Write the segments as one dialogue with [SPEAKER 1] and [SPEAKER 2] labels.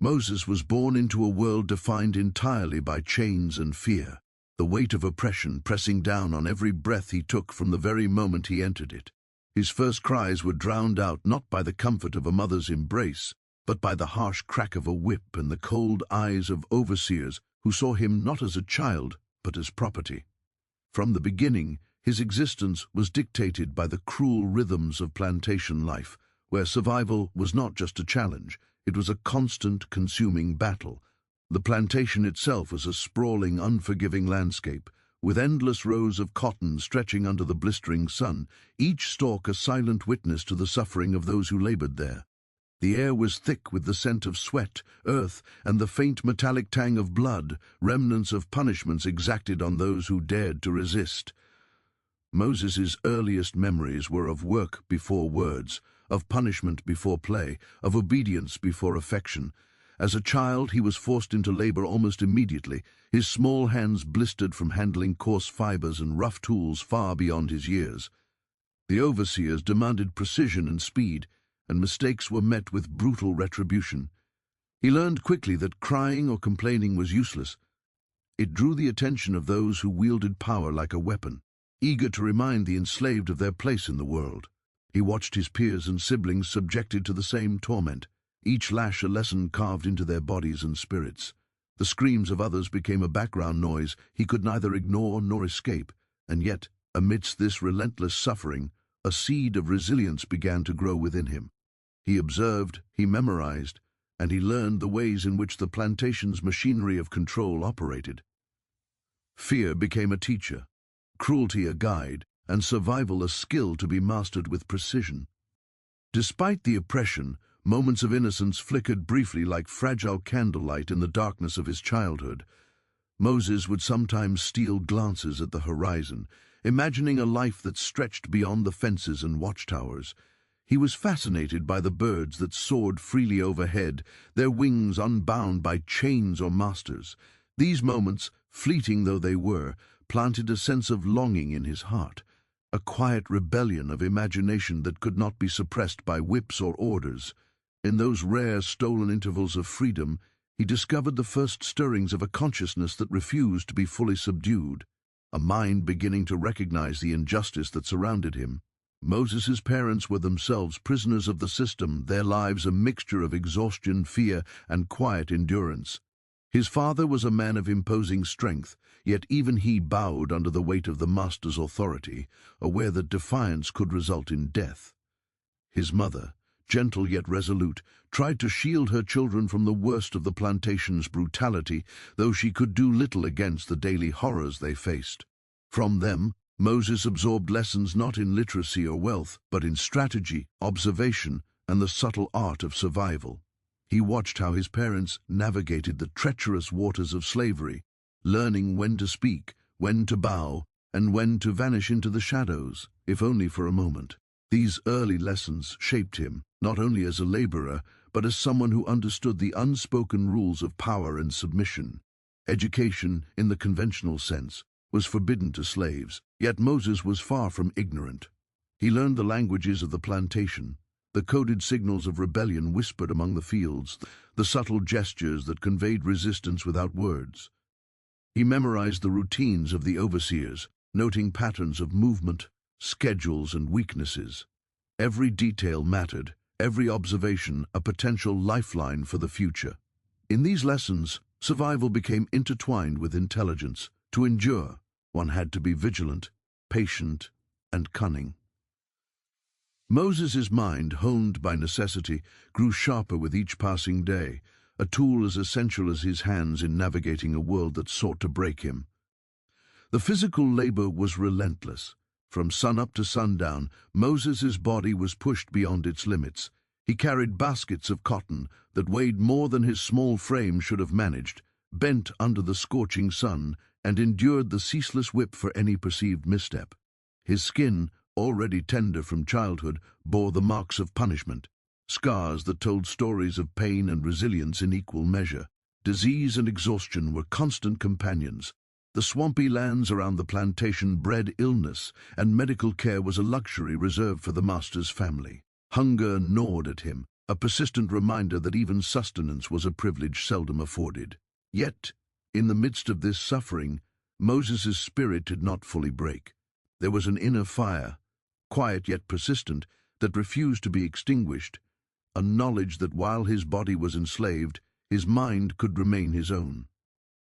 [SPEAKER 1] Moses was born into a world defined entirely by chains and fear, the weight of oppression pressing down on every breath he took from the very moment he entered it. His first cries were drowned out not by the comfort of a mother's embrace, but by the harsh crack of a whip and the cold eyes of overseers who saw him not as a child, but as property. From the beginning, his existence was dictated by the cruel rhythms of plantation life, where survival was not just a challenge, it was a constant, consuming battle. The plantation itself was a sprawling, unforgiving landscape, with endless rows of cotton stretching under the blistering sun, each stalk a silent witness to the suffering of those who labored there. The air was thick with the scent of sweat, earth, and the faint metallic tang of blood, remnants of punishments exacted on those who dared to resist. Moses's earliest memories were of work before words, of punishment before play, of obedience before affection. As a child, he was forced into labor almost immediately, his small hands blistered from handling coarse fibers and rough tools far beyond his years. The overseers demanded precision and speed, and mistakes were met with brutal retribution. He learned quickly that crying or complaining was useless. It drew the attention of those who wielded power like a weapon, eager to remind the enslaved of their place in the world. He watched his peers and siblings subjected to the same torment, each lash a lesson carved into their bodies and spirits. The screams of others became a background noise he could neither ignore nor escape, and yet, amidst this relentless suffering, a seed of resilience began to grow within him. He observed, he memorized, and he learned the ways in which the plantation's machinery of control operated. Fear became a teacher, cruelty a guide, and survival a skill to be mastered with precision. Despite the oppression, moments of innocence flickered briefly like fragile candlelight in the darkness of his childhood. Moses would sometimes steal glances at the horizon, imagining a life that stretched beyond the fences and watchtowers. He was fascinated by the birds that soared freely overhead, their wings unbound by chains or masters. These moments, fleeting though they were, planted a sense of longing in his heart, a quiet rebellion of imagination that could not be suppressed by whips or orders. In those rare, stolen intervals of freedom, he discovered the first stirrings of a consciousness that refused to be fully subdued, a mind beginning to recognize the injustice that surrounded him. Moses's parents were themselves prisoners of the system, their lives a mixture of exhaustion, fear, and quiet endurance. His father was a man of imposing strength, yet even he bowed under the weight of the master's authority, aware that defiance could result in death. His mother, gentle yet resolute, tried to shield her children from the worst of the plantation's brutality, though she could do little against the daily horrors they faced. From them, Moses absorbed lessons not in literacy or wealth, but in strategy, observation, and the subtle art of survival. He watched how his parents navigated the treacherous waters of slavery, learning when to speak, when to bow, and when to vanish into the shadows, if only for a moment. These early lessons shaped him, not only as a laborer, but as someone who understood the unspoken rules of power and submission. Education, in the conventional sense, was forbidden to slaves, yet Moses was far from ignorant. He learned the languages of the plantation, the coded signals of rebellion whispered among the fields, the subtle gestures that conveyed resistance without words. He memorized the routines of the overseers, noting patterns of movement, schedules, and weaknesses. Every detail mattered, every observation a potential lifeline for the future. In these lessons, survival became intertwined with intelligence. To endure, one had to be vigilant, patient, and cunning. Moses's mind, honed by necessity, grew sharper with each passing day, a tool as essential as his hands in navigating a world that sought to break him. The physical labor was relentless. From sunup to sundown, Moses's body was pushed beyond its limits. He carried baskets of cotton that weighed more than his small frame should have managed, bent under the scorching sun, and endured the ceaseless whip for any perceived misstep. His skin, already tender from childhood, bore the marks of punishment, scars that told stories of pain and resilience in equal measure. Disease and exhaustion were constant companions. The swampy lands around the plantation bred illness, and medical care was a luxury reserved for the master's family. Hunger gnawed at him, a persistent reminder that even sustenance was a privilege seldom afforded. Yet, in the midst of this suffering, Moses' spirit did not fully break. There was an inner fire, quiet yet persistent, that refused to be extinguished, a knowledge that while his body was enslaved, his mind could remain his own.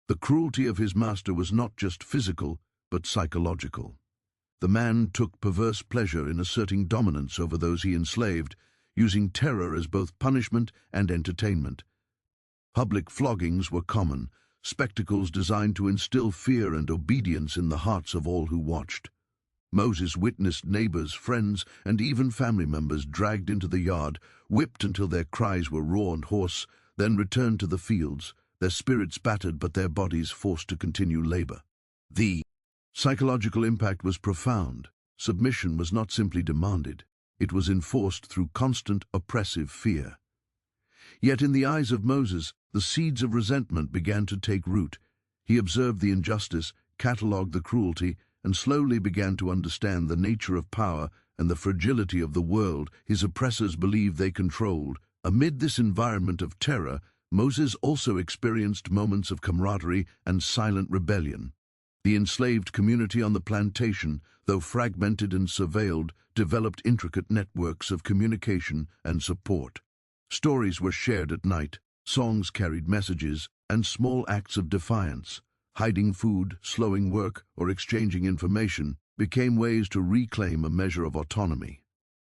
[SPEAKER 1] The cruelty of his master was not just physical, but psychological. The man took perverse pleasure in asserting dominance over those he enslaved, using terror as both punishment and entertainment. Public floggings were common, spectacles designed to instill fear and obedience in the hearts of all who watched. Moses witnessed neighbors, friends, and even family members dragged into the yard, whipped until their cries were raw and hoarse, then returned to the fields, their spirits battered but their bodies forced to continue labor. The psychological impact was profound. Submission was not simply demanded, it was enforced through constant oppressive fear. Yet in the eyes of Moses, the seeds of resentment began to take root. He observed the injustice, catalogued the cruelty, and slowly began to understand the nature of power and the fragility of the world his oppressors believed they controlled. Amid this environment of terror, Moses also experienced moments of camaraderie and silent rebellion. The enslaved community on the plantation, though fragmented and surveilled, developed intricate networks of communication and support. Stories were shared at night, songs carried messages, and small acts of defiance, hiding food, slowing work, or exchanging information, became ways to reclaim a measure of autonomy.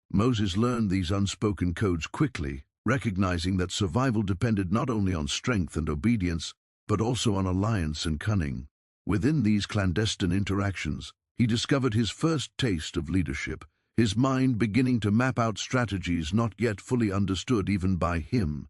[SPEAKER 1] Moses learned these unspoken codes quickly, recognizing that survival depended not only on strength and obedience, but also on alliance and cunning. Within these clandestine interactions, he discovered his first taste of leadership, his mind beginning to map out strategies not yet fully understood even by him.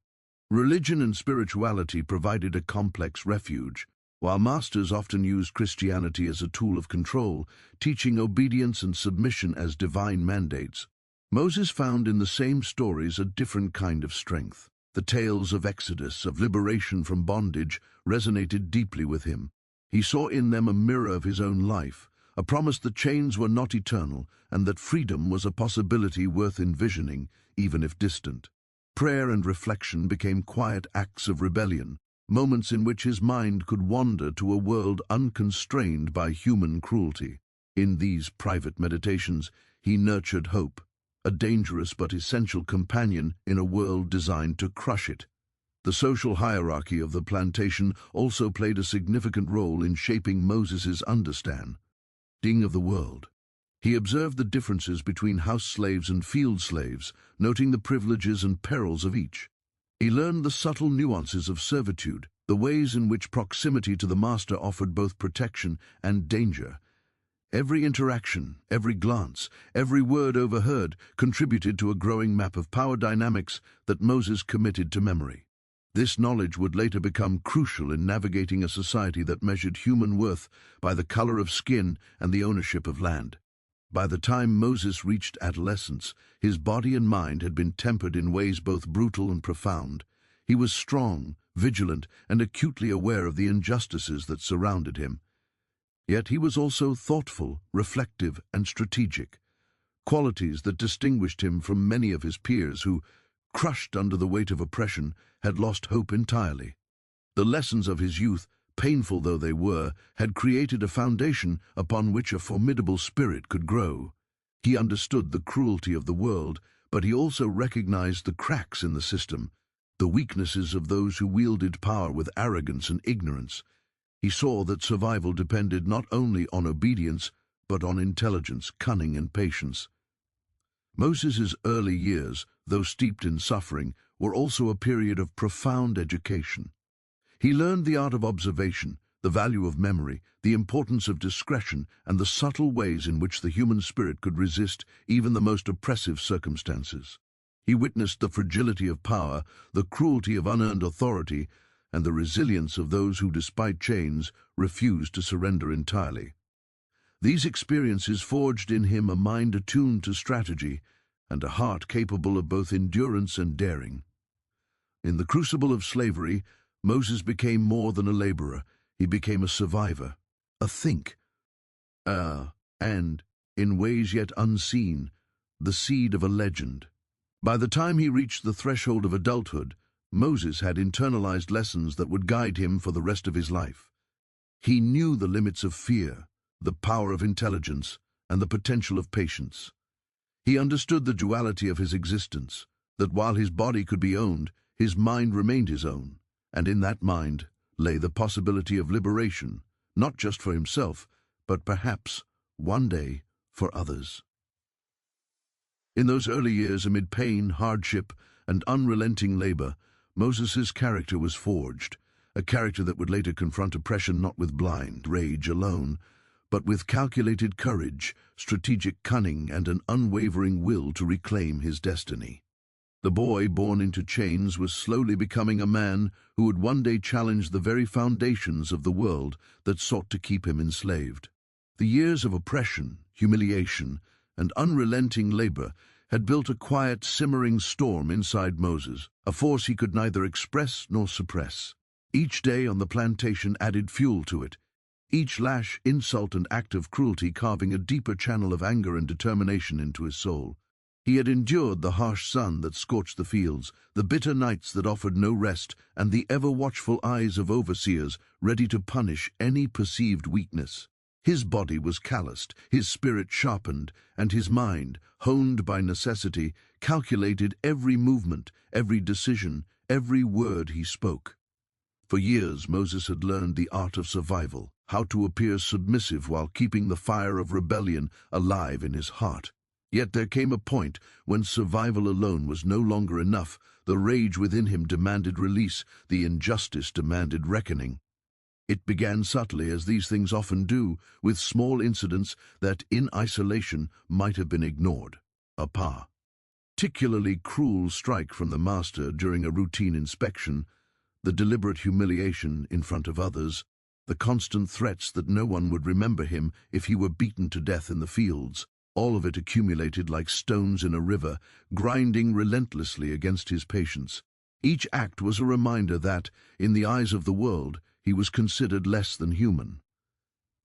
[SPEAKER 1] Religion and spirituality provided a complex refuge, while masters often used Christianity as a tool of control, teaching obedience and submission as divine mandates. Moses found in the same stories a different kind of strength. The tales of Exodus, of liberation from bondage, resonated deeply with him. He saw in them a mirror of his own life, a promise that chains were not eternal and that freedom was a possibility worth envisioning, even if distant. Prayer and reflection became quiet acts of rebellion, moments in which his mind could wander to a world unconstrained by human cruelty. In these private meditations, he nurtured hope, a dangerous but essential companion in a world designed to crush it. The social hierarchy of the plantation also played a significant role in shaping Moses's understanding of the world. He observed the differences between house slaves and field slaves, noting the privileges and perils of each. He learned the subtle nuances of servitude, the ways in which proximity to the master offered both protection and danger. Every interaction, every glance, every word overheard contributed to a growing map of power dynamics that Moses committed to memory. This knowledge would later become crucial in navigating a society that measured human worth by the color of skin and the ownership of land. By the time Moses reached adolescence, his body and mind had been tempered in ways both brutal and profound. He was strong, vigilant, and acutely aware of the injustices that surrounded him. Yet he was also thoughtful, reflective, and strategic, qualities that distinguished him from many of his peers who, crushed under the weight of oppression, had lost hope entirely. The lessons of his youth, painful though they were, had created a foundation upon which a formidable spirit could grow. He understood the cruelty of the world, but he also recognized the cracks in the system, the weaknesses of those who wielded power with arrogance and ignorance. He saw that survival depended not only on obedience, but on intelligence, cunning, and patience. Moses's early years, though steeped in suffering, were also a period of profound education. He learned the art of observation, the value of memory, the importance of discretion, and the subtle ways in which the human spirit could resist even the most oppressive circumstances. He witnessed the fragility of power, the cruelty of unearned authority, and the resilience of those who, despite chains, refused to surrender entirely. These experiences forged in him a mind attuned to strategy and a heart capable of both endurance and daring. In the crucible of slavery, Moses became more than a laborer. He became a survivor, a and, in ways yet unseen, the seed of a legend. By the time he reached the threshold of adulthood, Moses had internalized lessons that would guide him for the rest of his life. He knew the limits of fear, the power of intelligence, and the potential of patience. He understood the duality of his existence, that while his body could be owned, his mind remained his own, and in that mind lay the possibility of liberation, not just for himself, but perhaps, one day, for others. In those early years, amid pain, hardship, and unrelenting labor, Moses's character was forged, a character that would later confront oppression not with blind rage alone, but with calculated courage, strategic cunning, and an unwavering will to reclaim his destiny. The boy born into chains was slowly becoming a man who would one day challenge the very foundations of the world that sought to keep him enslaved. The years of oppression, humiliation, and unrelenting labor had built a quiet, simmering storm inside Moses, a force he could neither express nor suppress. Each day on the plantation added fuel to it, each lash, insult, and act of cruelty carving a deeper channel of anger and determination into his soul. He had endured the harsh sun that scorched the fields, the bitter nights that offered no rest, and the ever-watchful eyes of overseers ready to punish any perceived weakness. His body was calloused, his spirit sharpened, and his mind, honed by necessity, calculated every movement, every decision, every word he spoke. For years, Moses had learned the art of survival, how to appear submissive while keeping the fire of rebellion alive in his heart. Yet there came a point when survival alone was no longer enough. The rage within him demanded release, the injustice demanded reckoning. It began subtly, as these things often do, with small incidents that, in isolation, might have been ignored. A particularly cruel strike from the master during a routine inspection, the deliberate humiliation in front of others, the constant threats that no one would remember him if he were beaten to death in the fields, all of it accumulated like stones in a river, grinding relentlessly against his patience. Each act was a reminder that, in the eyes of the world, he was considered less than human.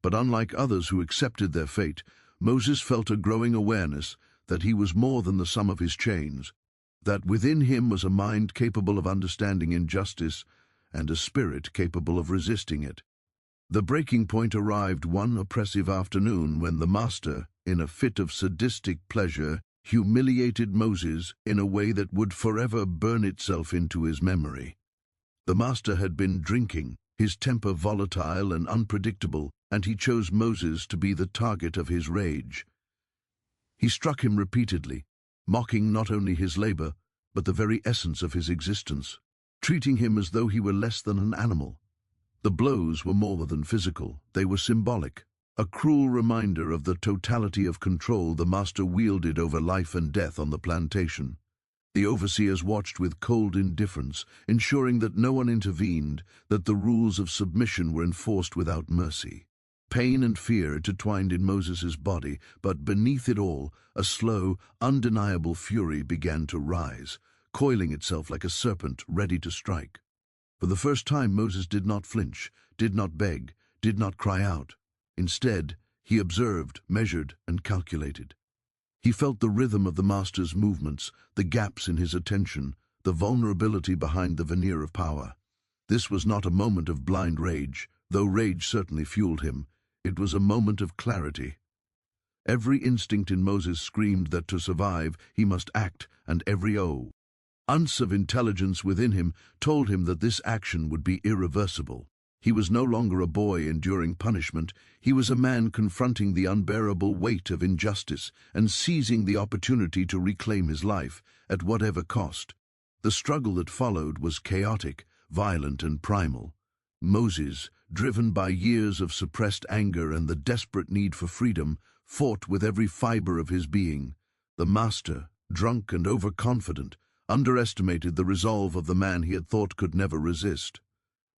[SPEAKER 1] But unlike others who accepted their fate, Moses felt a growing awareness that he was more than the sum of his chains, that within him was a mind capable of understanding injustice and a spirit capable of resisting it. The breaking point arrived one oppressive afternoon when the master, in a fit of sadistic pleasure, humiliated Moses in a way that would forever burn itself into his memory. The master had been drinking, his temper volatile and unpredictable, and he chose Moses to be the target of his rage. He struck him repeatedly, mocking not only his labor, but the very essence of his existence, treating him as though he were less than an animal. The blows were more than physical, they were symbolic, a cruel reminder of the totality of control the master wielded over life and death on the plantation. The overseers watched with cold indifference, ensuring that no one intervened, that the rules of submission were enforced without mercy. Pain and fear intertwined in Moses's body, but beneath it all, a slow, undeniable fury began to rise, coiling itself like a serpent ready to strike. For the first time, Moses did not flinch, did not beg, did not cry out. Instead, he observed, measured, and calculated. He felt the rhythm of the master's movements, the gaps in his attention, the vulnerability behind the veneer of power. This was not a moment of blind rage, though rage certainly fueled him. It was a moment of clarity. Every instinct in Moses screamed that to survive, he must act, and every ounce of intelligence within him told him that this action would be irreversible. He was no longer a boy enduring punishment. He was a man confronting the unbearable weight of injustice and seizing the opportunity to reclaim his life, at whatever cost. The struggle that followed was chaotic, violent, and primal. Moses, driven by years of suppressed anger and the desperate need for freedom, fought with every fiber of his being. The master, drunk and overconfident, underestimated the resolve of the man he had thought could never resist.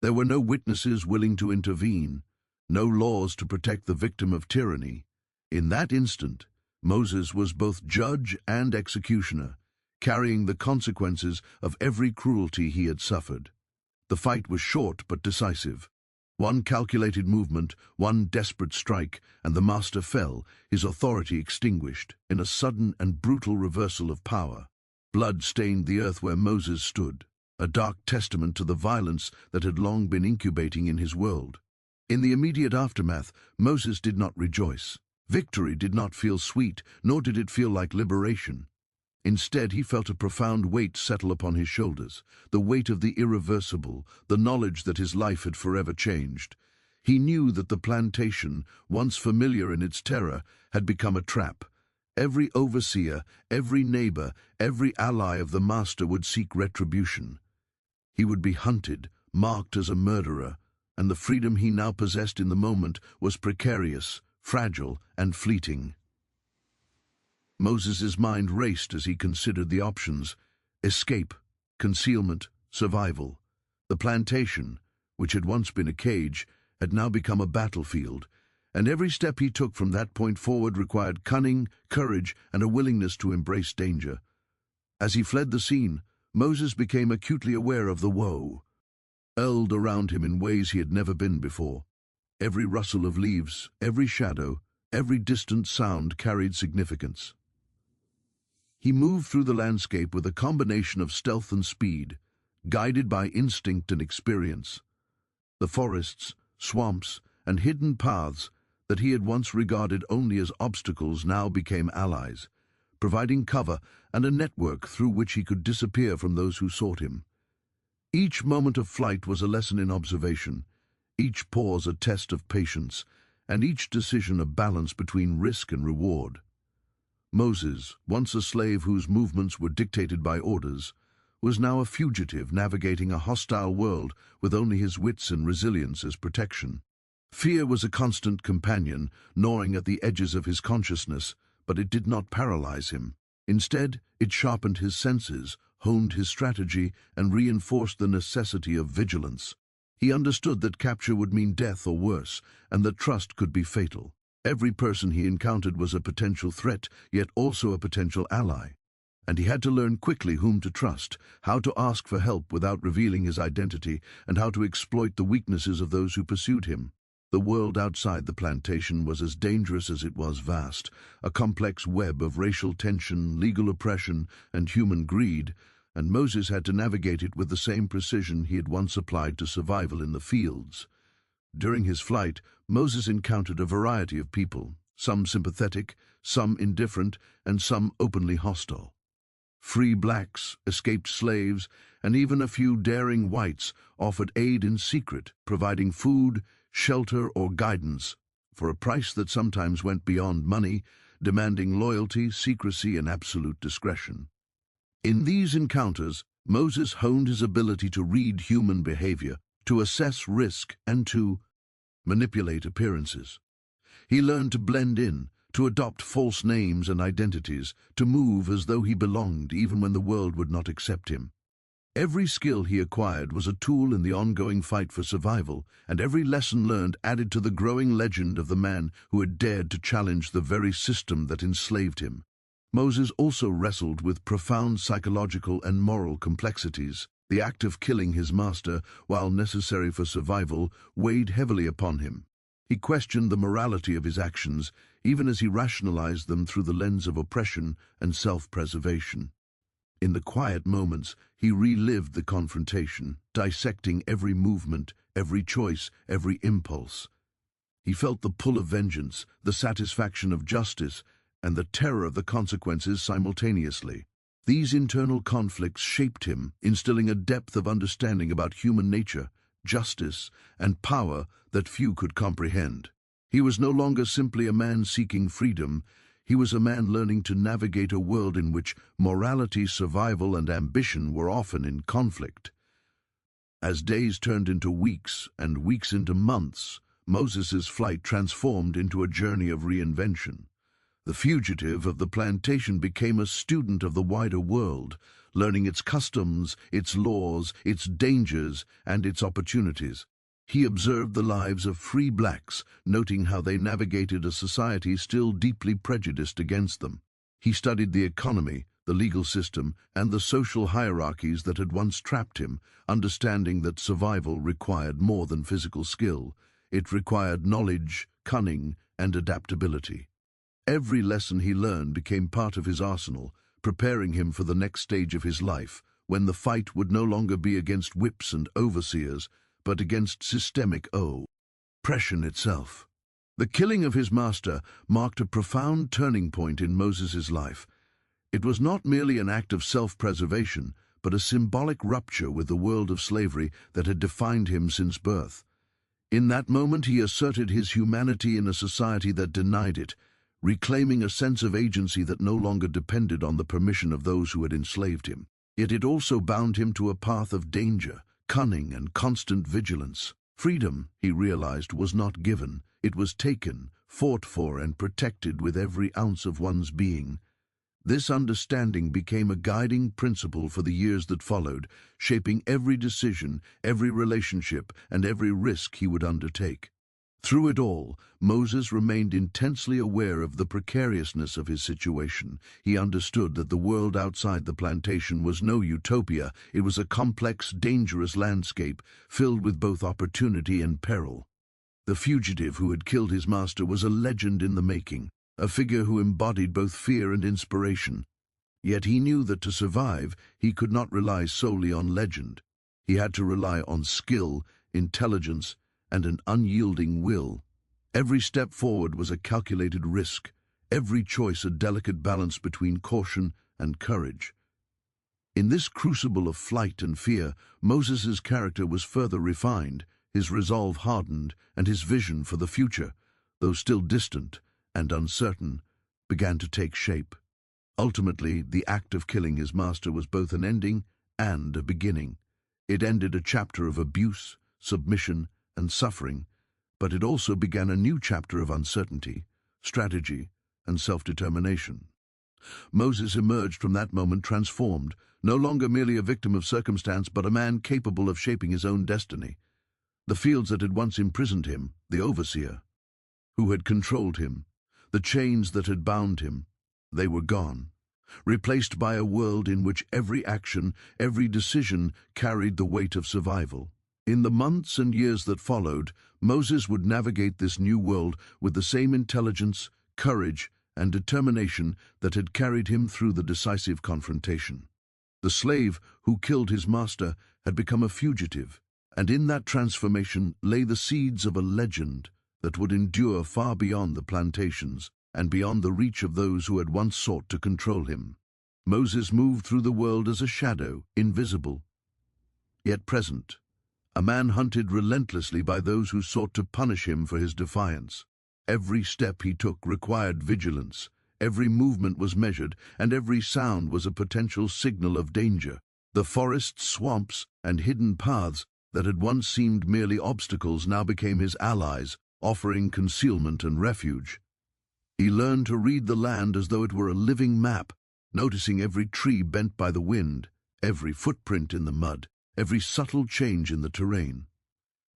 [SPEAKER 1] There were no witnesses willing to intervene, no laws to protect the victim of tyranny. In that instant, Moses was both judge and executioner, carrying the consequences of every cruelty he had suffered. The fight was short but decisive. One calculated movement, one desperate strike, and the master fell, his authority extinguished, in a sudden and brutal reversal of power. Blood stained the earth where Moses stood, a dark testament to the violence that had long been incubating in his world. In the immediate aftermath, Moses did not rejoice. Victory did not feel sweet, nor did it feel like liberation. Instead, he felt a profound weight settle upon his shoulders, the weight of the irreversible, the knowledge that his life had forever changed. He knew that the plantation, once familiar in its terror, had become a trap. Every overseer, every neighbor, every ally of the master would seek retribution. He would be hunted, marked as a murderer, and the freedom he now possessed in the moment was precarious, fragile, and fleeting. Moses's mind raced as he considered the options: escape, concealment, survival. The plantation, which had once been a cage, had now become a battlefield, and every step he took from that point forward required cunning, courage, and a willingness to embrace danger. As he fled the scene, Moses became acutely aware of the woe, hurled around him in ways he had never been before. Every rustle of leaves, every shadow, every distant sound carried significance. He moved through the landscape with a combination of stealth and speed, guided by instinct and experience. The forests, swamps, and hidden paths that he had once regarded only as obstacles now became allies, providing cover and a network through which he could disappear from those who sought him. Each moment of flight was a lesson in observation, each pause a test of patience, and each decision a balance between risk and reward. Moses, once a slave whose movements were dictated by orders, was now a fugitive navigating a hostile world with only his wits and resilience as protection. Fear was a constant companion, gnawing at the edges of his consciousness, but it did not paralyze him. Instead, it sharpened his senses, honed his strategy, and reinforced the necessity of vigilance. He understood that capture would mean death or worse, and that trust could be fatal. Every person he encountered was a potential threat, yet also a potential ally. And he had to learn quickly whom to trust, how to ask for help without revealing his identity, and how to exploit the weaknesses of those who pursued him. The world outside the plantation was as dangerous as it was vast, a complex web of racial tension, legal oppression, and human greed, and Moses had to navigate it with the same precision he had once applied to survival in the fields. During his flight, Moses encountered a variety of people, some sympathetic, some indifferent, and some openly hostile. Free blacks, escaped slaves, and even a few daring whites offered aid in secret, providing food, shelter, or guidance, for a price that sometimes went beyond money, demanding loyalty, secrecy, and absolute discretion. In these encounters, Moses honed his ability to read human behavior, to assess risk, and to manipulate appearances. He learned to blend in, to adopt false names and identities, to move as though he belonged even when the world would not accept him. Every skill he acquired was a tool in the ongoing fight for survival, and every lesson learned added to the growing legend of the man who had dared to challenge the very system that enslaved him. Moses also wrestled with profound psychological and moral complexities. The act of killing his master, while necessary for survival, weighed heavily upon him. He questioned the morality of his actions, even as he rationalized them through the lens of oppression and self-preservation. In the quiet moments, he relived the confrontation, dissecting every movement, every choice, every impulse. He felt the pull of vengeance, the satisfaction of justice, and the terror of the consequences simultaneously. These internal conflicts shaped him, instilling a depth of understanding about human nature, justice, and power that few could comprehend. He was no longer simply a man seeking freedom. He was a man learning to navigate a world in which morality, survival, and ambition were often in conflict. As days turned into weeks and weeks into months, Moses's flight transformed into a journey of reinvention. The fugitive of the plantation became a student of the wider world, learning its customs, its laws, its dangers, and its opportunities. He observed the lives of free blacks, noting how they navigated a society still deeply prejudiced against them. He studied the economy, the legal system, and the social hierarchies that had once trapped him, understanding that survival required more than physical skill. It required knowledge, cunning, and adaptability. Every lesson he learned became part of his arsenal, preparing him for the next stage of his life, when the fight would no longer be against whips and overseers, but against systemic oppression itself. The killing of his master marked a profound turning point in Moses's life. It was not merely an act of self-preservation, but a symbolic rupture with the world of slavery that had defined him since birth. In that moment he asserted his humanity in a society that denied it, reclaiming a sense of agency that no longer depended on the permission of those who had enslaved him. Yet it also bound him to a path of danger, cunning, and constant vigilance. Freedom, he realized, was not given. It was taken, fought for, and protected with every ounce of one's being. This understanding became a guiding principle for the years that followed, shaping every decision, every relationship, and every risk he would undertake. Through it all, Moses remained intensely aware of the precariousness of his situation. He understood that the world outside the plantation was no utopia. It was a complex, dangerous landscape, filled with both opportunity and peril. The fugitive who had killed his master was a legend in the making, a figure who embodied both fear and inspiration. Yet he knew that to survive, he could not rely solely on legend. He had to rely on skill, intelligence, and an unyielding will. Every step forward was a calculated risk, every choice a delicate balance between caution and courage. In this crucible of flight and fear, Moses's character was further refined, his resolve hardened, and his vision for the future, though still distant and uncertain, began to take shape. Ultimately, the act of killing his master was both an ending and a beginning. It ended a chapter of abuse, submission, and suffering, but it also began a new chapter of uncertainty, strategy, and self-determination. Moses emerged from that moment transformed, no longer merely a victim of circumstance, but a man capable of shaping his own destiny. The fields that had once imprisoned him, the overseer, who had controlled him, the chains that had bound him, they were gone, replaced by a world in which every action, every decision carried the weight of survival. In the months and years that followed, Moses would navigate this new world with the same intelligence, courage, and determination that had carried him through the decisive confrontation. The slave who killed his master had become a fugitive, and in that transformation lay the seeds of a legend that would endure far beyond the plantations and beyond the reach of those who had once sought to control him. Moses moved through the world as a shadow, invisible, yet present. A man hunted relentlessly by those who sought to punish him for his defiance. Every step he took required vigilance, every movement was measured, and every sound was a potential signal of danger. The forests, swamps, and hidden paths that had once seemed merely obstacles now became his allies, offering concealment and refuge. He learned to read the land as though it were a living map, noticing every tree bent by the wind, every footprint in the mud, every subtle change in the terrain.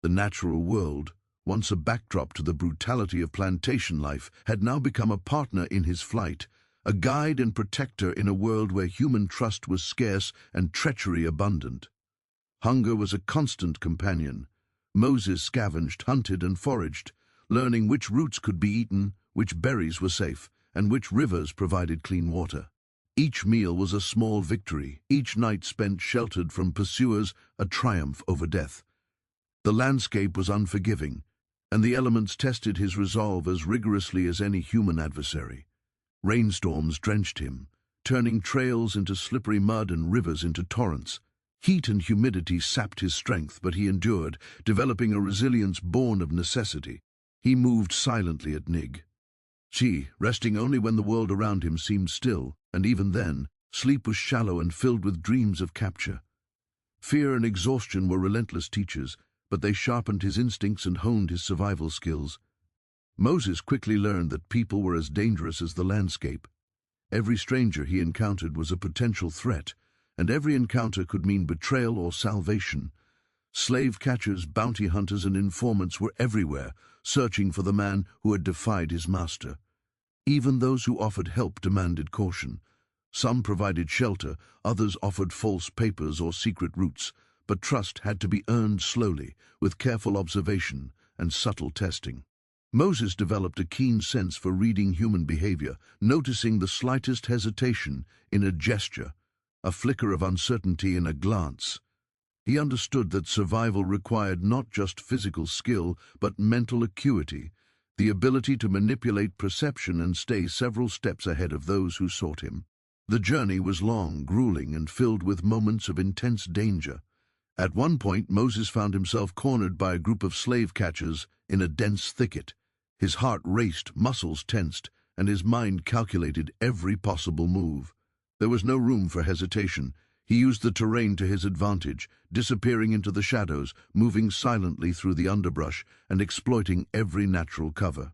[SPEAKER 1] The natural world, once a backdrop to the brutality of plantation life, had now become a partner in his flight, a guide and protector in a world where human trust was scarce and treachery abundant. Hunger was a constant companion. Moses scavenged, hunted, and foraged, learning which roots could be eaten, which berries were safe, and which rivers provided clean water. Each meal was a small victory, each night spent sheltered from pursuers a triumph over death. The landscape was unforgiving, and the elements tested his resolve as rigorously as any human adversary. Rainstorms drenched him, turning trails into slippery mud and rivers into torrents. Heat and humidity sapped his strength, but he endured, developing a resilience born of necessity. He moved silently at Nig, resting only when the world around him seemed still, and even then, sleep was shallow and filled with dreams of capture. Fear and exhaustion were relentless teachers, but they sharpened his instincts and honed his survival skills. Moses quickly learned that people were as dangerous as the landscape. Every stranger he encountered was a potential threat, and every encounter could mean betrayal or salvation. Slave catchers, bounty hunters, and informants were everywhere, searching for the man who had defied his master. Even those who offered help demanded caution. Some provided shelter, others offered false papers or secret routes, but trust had to be earned slowly, with careful observation and subtle testing. Moses developed a keen sense for reading human behavior, noticing the slightest hesitation in a gesture, a flicker of uncertainty in a glance. He understood that survival required not just physical skill, but mental acuity, the ability to manipulate perception and stay several steps ahead of those who sought him. The journey was long, grueling, and filled with moments of intense danger. At one point, Moses found himself cornered by a group of slave catchers in a dense thicket. His heart raced, muscles tensed, and his mind calculated every possible move. There was no room for hesitation. He used the terrain to his advantage, disappearing into the shadows, moving silently through the underbrush, and exploiting every natural cover.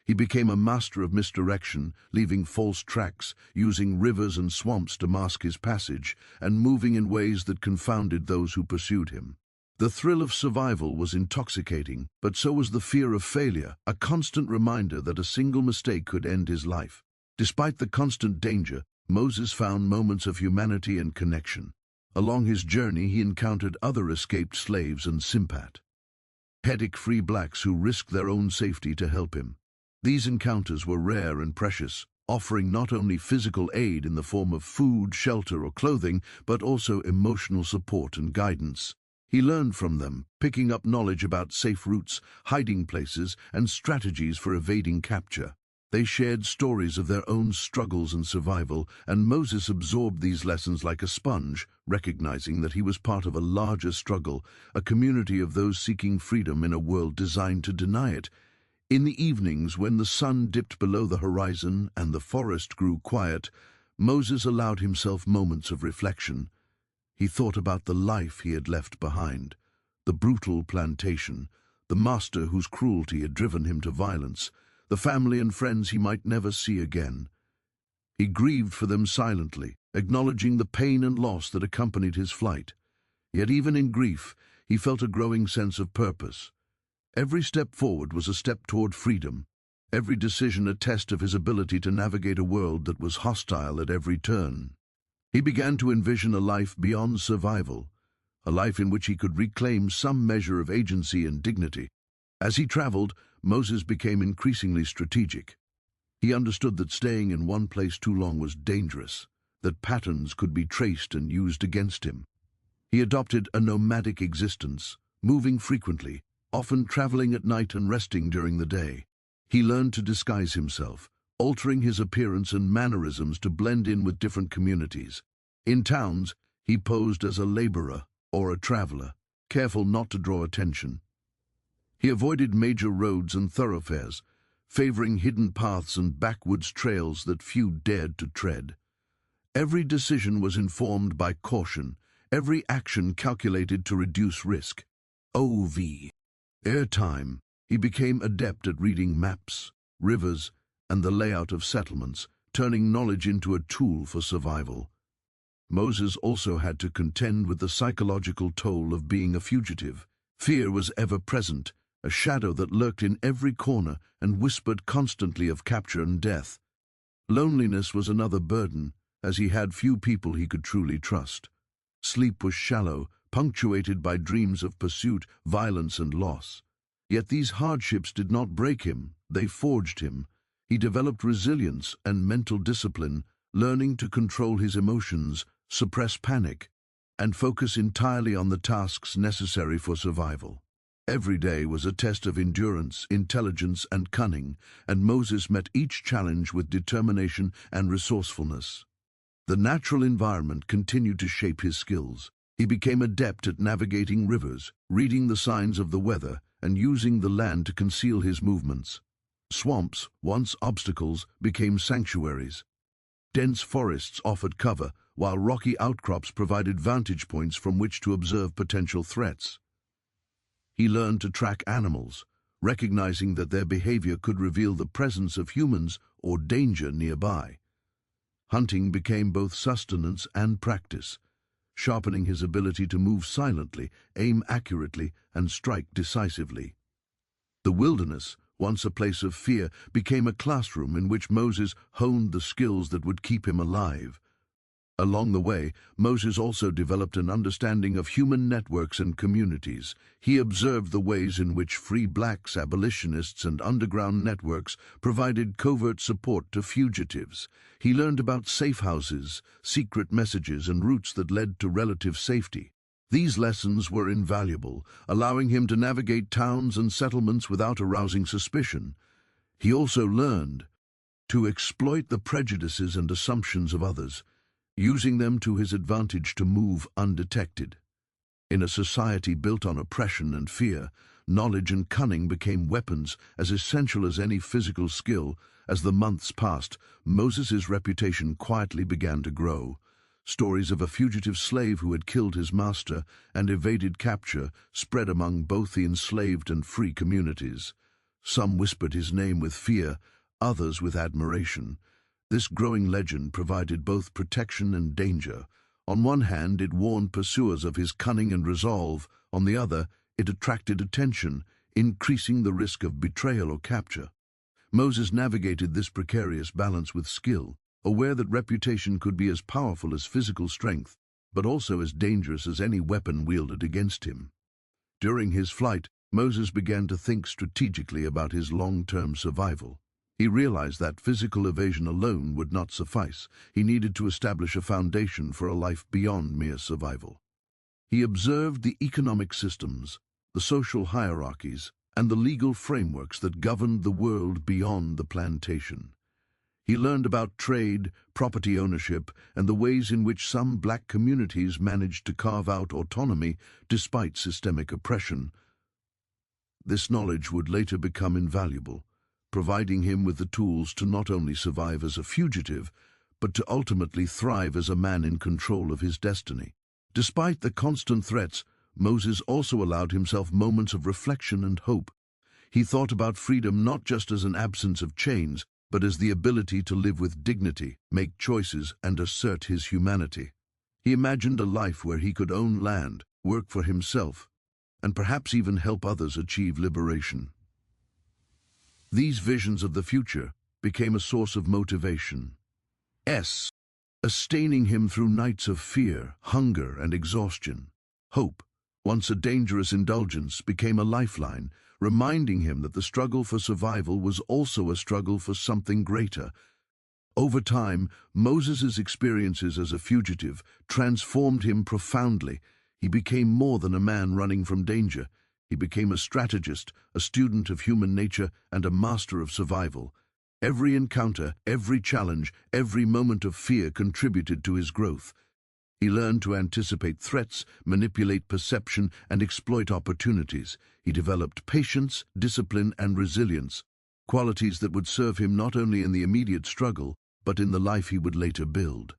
[SPEAKER 1] He became a master of misdirection, leaving false tracks, using rivers and swamps to mask his passage, and moving in ways that confounded those who pursued him. The thrill of survival was intoxicating, but so was the fear of failure, a constant reminder that a single mistake could end his life. Despite the constant danger, Moses found moments of humanity and connection. Along his journey, he encountered other escaped slaves and simpat, headache-free blacks who risked their own safety to help him. These encounters were rare and precious, offering not only physical aid in the form of food, shelter, or clothing, but also emotional support and guidance. He learned from them, picking up knowledge about safe routes, hiding places, and strategies for evading capture. They shared stories of their own struggles and survival, and Moses absorbed these lessons like a sponge, recognizing that he was part of a larger struggle, a community of those seeking freedom in a world designed to deny it. In the evenings, when the sun dipped below the horizon and the forest grew quiet, Moses allowed himself moments of reflection. He thought about the life he had left behind, the brutal plantation, the master whose cruelty had driven him to violence, the family and friends he might never see again. He grieved for them silently, acknowledging the pain and loss that accompanied his flight. Yet even in grief, he felt a growing sense of purpose. Every step forward was a step toward freedom, every decision a test of his ability to navigate a world that was hostile at every turn. He began to envision a life beyond survival, a life in which he could reclaim some measure of agency and dignity. As he traveled, Moses became increasingly strategic. He understood that staying in one place too long was dangerous, that patterns could be traced and used against him. He adopted a nomadic existence, moving frequently, often traveling at night and resting during the day. He learned to disguise himself, altering his appearance and mannerisms to blend in with different communities. In towns, he posed as a laborer or a traveler, careful not to draw attention. He avoided major roads and thoroughfares, favoring hidden paths and backwoods trails that few dared to tread. Every decision was informed by caution, every action calculated to reduce risk. O.V. Airtime, he became adept at reading maps, rivers, and the layout of settlements, turning knowledge into a tool for survival. Moses also had to contend with the psychological toll of being a fugitive. Fear was ever present, a shadow that lurked in every corner and whispered constantly of capture and death. Loneliness was another burden, as he had few people he could truly trust. Sleep was shallow, punctuated by dreams of pursuit, violence, and loss. Yet these hardships did not break him, they forged him. He developed resilience and mental discipline, learning to control his emotions, suppress panic, and focus entirely on the tasks necessary for survival. Every day was a test of endurance, intelligence, and cunning, and Moses met each challenge with determination and resourcefulness. The natural environment continued to shape his skills. He became adept at navigating rivers, reading the signs of the weather, and using the land to conceal his movements. Swamps, once obstacles, became sanctuaries. Dense forests offered cover, while rocky outcrops provided vantage points from which to observe potential threats. He learned to track animals, recognizing that their behavior could reveal the presence of humans or danger nearby. Hunting became both sustenance and practice, sharpening his ability to move silently, aim accurately, and strike decisively. The wilderness, once a place of fear, became a classroom in which Moses honed the skills that would keep him alive. Along the way, Moses also developed an understanding of human networks and communities. He observed the ways in which free blacks, abolitionists, and underground networks provided covert support to fugitives. He learned about safe houses, secret messages, and routes that led to relative safety. These lessons were invaluable, allowing him to navigate towns and settlements without arousing suspicion. He also learned to exploit the prejudices and assumptions of others, using them to his advantage to move undetected. In a society built on oppression and fear, knowledge and cunning became weapons as essential as any physical skill. As the months passed, Moses' reputation quietly began to grow. Stories of a fugitive slave who had killed his master and evaded capture spread among both the enslaved and free communities. Some whispered his name with fear, others with admiration. This growing legend provided both protection and danger. On one hand, it warned pursuers of his cunning and resolve. On the other, it attracted attention, increasing the risk of betrayal or capture. Moses navigated this precarious balance with skill, aware that reputation could be as powerful as physical strength, but also as dangerous as any weapon wielded against him. During his flight, Moses began to think strategically about his long-term survival. He realized that physical evasion alone would not suffice. He needed to establish a foundation for a life beyond mere survival. He observed the economic systems, the social hierarchies, and the legal frameworks that governed the world beyond the plantation. He learned about trade, property ownership, and the ways in which some black communities managed to carve out autonomy despite systemic oppression. This knowledge would later become invaluable, providing him with the tools to not only survive as a fugitive, but to ultimately thrive as a man in control of his destiny. Despite the constant threats, Moses also allowed himself moments of reflection and hope. He thought about freedom not just as an absence of chains, but as the ability to live with dignity, make choices, and assert his humanity. He imagined a life where he could own land, work for himself, and perhaps even help others achieve liberation. These visions of the future became a source of motivation, sustaining him through nights of fear, hunger, and exhaustion. Hope, once a dangerous indulgence, became a lifeline, reminding him that the struggle for survival was also a struggle for something greater. Over time, Moses' experiences as a fugitive transformed him profoundly. He became more than a man running from danger. He became a strategist, a student of human nature, and a master of survival. Every encounter, every challenge, every moment of fear contributed to his growth. He learned to anticipate threats, manipulate perception, and exploit opportunities. He developed patience, discipline, and resilience, qualities that would serve him not only in the immediate struggle, but in the life he would later build.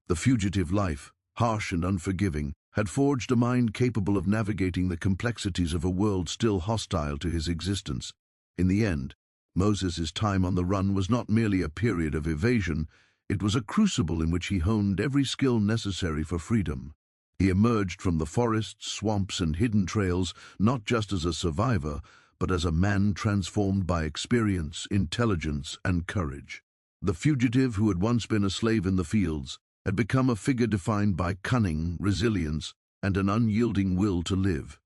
[SPEAKER 1] The fugitive life, harsh and unforgiving, had forged a mind capable of navigating the complexities of a world still hostile to his existence. In the end, Moses' time on the run was not merely a period of evasion, it was a crucible in which he honed every skill necessary for freedom. He emerged from the forests, swamps, and hidden trails not just as a survivor, but as a man transformed by experience, intelligence, and courage. The fugitive who had once been a slave in the fields had become a figure defined by cunning, resilience, and an unyielding will to live.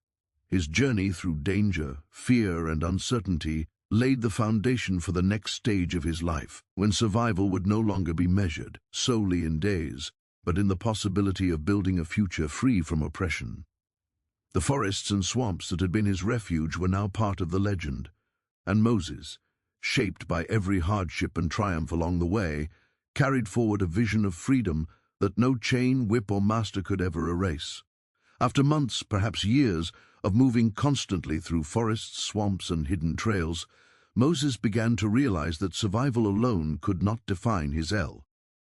[SPEAKER 1] His journey through danger, fear, and uncertainty laid the foundation for the next stage of his life, when survival would no longer be measured solely in days, but in the possibility of building a future free from oppression. The forests and swamps that had been his refuge were now part of the legend, and Moses, shaped by every hardship and triumph along the way, carried forward a vision of freedom that no chain, whip, or master could ever erase. After months, perhaps years, of moving constantly through forests, swamps, and hidden trails, Moses began to realize that survival alone could not define his L.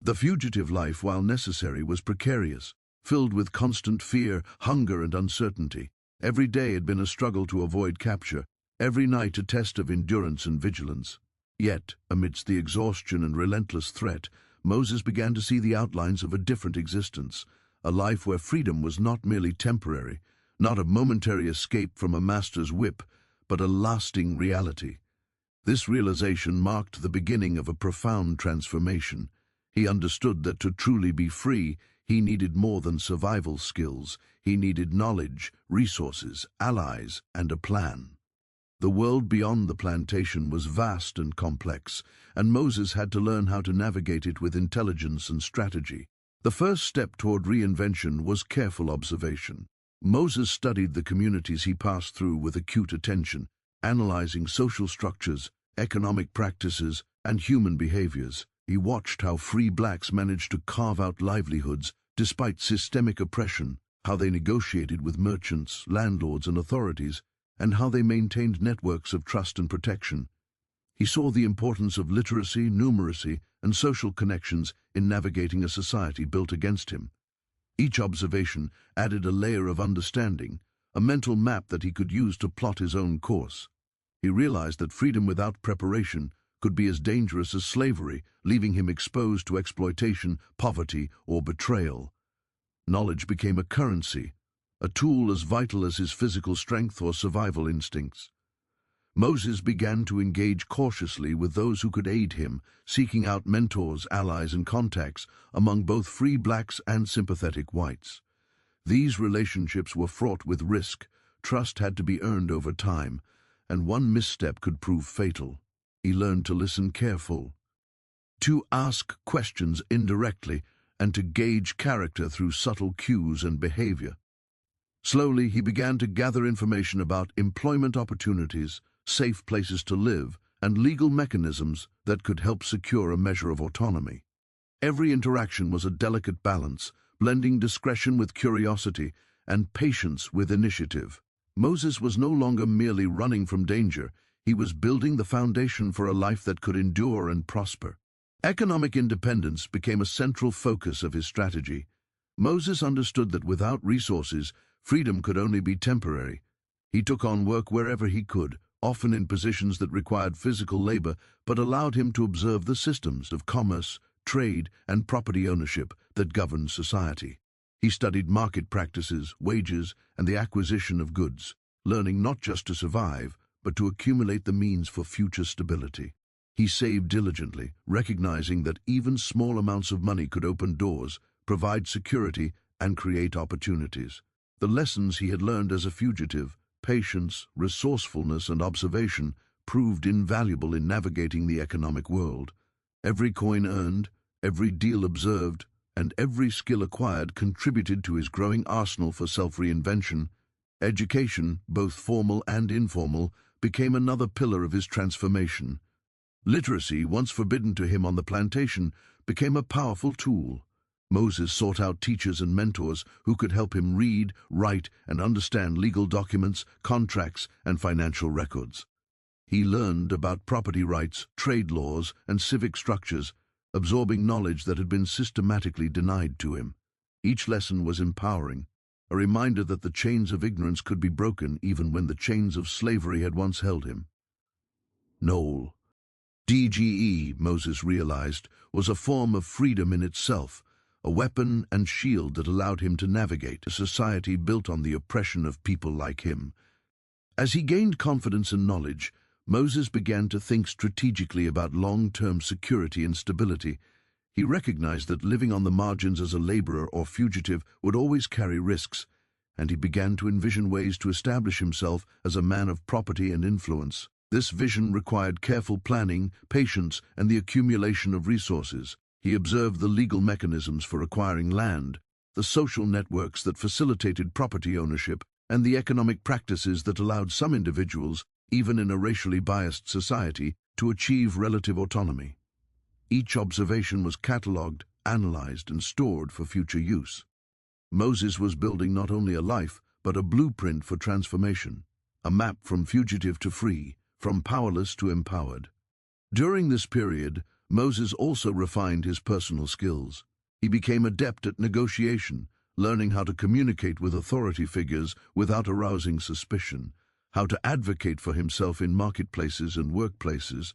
[SPEAKER 1] The fugitive life, while necessary, was precarious, filled with constant fear, hunger, and uncertainty. Every day had been a struggle to avoid capture, every night a test of endurance and vigilance. Yet, amidst the exhaustion and relentless threat, Moses began to see the outlines of a different existence, a life where freedom was not merely temporary, not a momentary escape from a master's whip, but a lasting reality. This realization marked the beginning of a profound transformation. He understood that to truly be free, he needed more than survival skills. He needed knowledge, resources, allies, and a plan. The world beyond the plantation was vast and complex, and Moses had to learn how to navigate it with intelligence and strategy. The first step toward reinvention was careful observation. Moses studied the communities he passed through with acute attention, analyzing social structures, economic practices, and human behaviors. He watched how free blacks managed to carve out livelihoods despite systemic oppression, how they negotiated with merchants, landlords, and authorities, and how they maintained networks of trust and protection. He saw the importance of literacy, numeracy, and social connections in navigating a society built against him. Each observation added a layer of understanding, a mental map that he could use to plot his own course. He realized that freedom without preparation could be as dangerous as slavery, leaving him exposed to exploitation, poverty, or betrayal. Knowledge became a currency, a tool as vital as his physical strength or survival instincts. Moses began to engage cautiously with those who could aid him, seeking out mentors, allies, and contacts among both free blacks and sympathetic whites. These relationships were fraught with risk. Trust had to be earned over time, and one misstep could prove fatal. He learned to listen carefully, to ask questions indirectly, and to gauge character through subtle cues and behavior. Slowly, he began to gather information about employment opportunities, safe places to live, and legal mechanisms that could help secure a measure of autonomy. Every interaction was a delicate balance, blending discretion with curiosity and patience with initiative. Moses was no longer merely running from danger. He was building the foundation for a life that could endure and prosper. Economic independence became a central focus of his strategy. Moses understood that without resources, freedom could only be temporary. He took on work wherever he could, often in positions that required physical labor, but allowed him to observe the systems of commerce, trade, and property ownership that governed society. He studied market practices, wages, and the acquisition of goods, learning not just to survive, but to accumulate the means for future stability. He saved diligently, recognizing that even small amounts of money could open doors, provide security, and create opportunities. The lessons he had learned as a fugitive, patience, resourcefulness, and observation, proved invaluable in navigating the economic world. Every coin earned, every deal observed, and every skill acquired contributed to his growing arsenal for self-reinvention. Education, both formal and informal, became another pillar of his transformation. Literacy, once forbidden to him on the plantation, became a powerful tool. Moses sought out teachers and mentors who could help him read, write, and understand legal documents, contracts, and financial records. He learned about property rights, trade laws, and civic structures, absorbing knowledge that had been systematically denied to him. Each lesson was empowering, a reminder that the chains of ignorance could be broken even when the chains of slavery had once held him. Noel. DGE, Moses realized, was a form of freedom in itself, a weapon and shield that allowed him to navigate a society built on the oppression of people like him. As he gained confidence and knowledge, Moses began to think strategically about long-term security and stability. He recognized that living on the margins as a laborer or fugitive would always carry risks, and he began to envision ways to establish himself as a man of property and influence. This vision required careful planning, patience, and the accumulation of resources. He observed the legal mechanisms for acquiring land, the social networks that facilitated property ownership, and the economic practices that allowed some individuals, even in a racially biased society, to achieve relative autonomy. Each observation was catalogued, analyzed, and stored for future use. Moses was building not only a life, but a blueprint for transformation, a map from fugitive to free, from powerless to empowered. During this period, Moses also refined his personal skills. He became adept at negotiation, learning how to communicate with authority figures without arousing suspicion, how to advocate for himself in marketplaces and workplaces,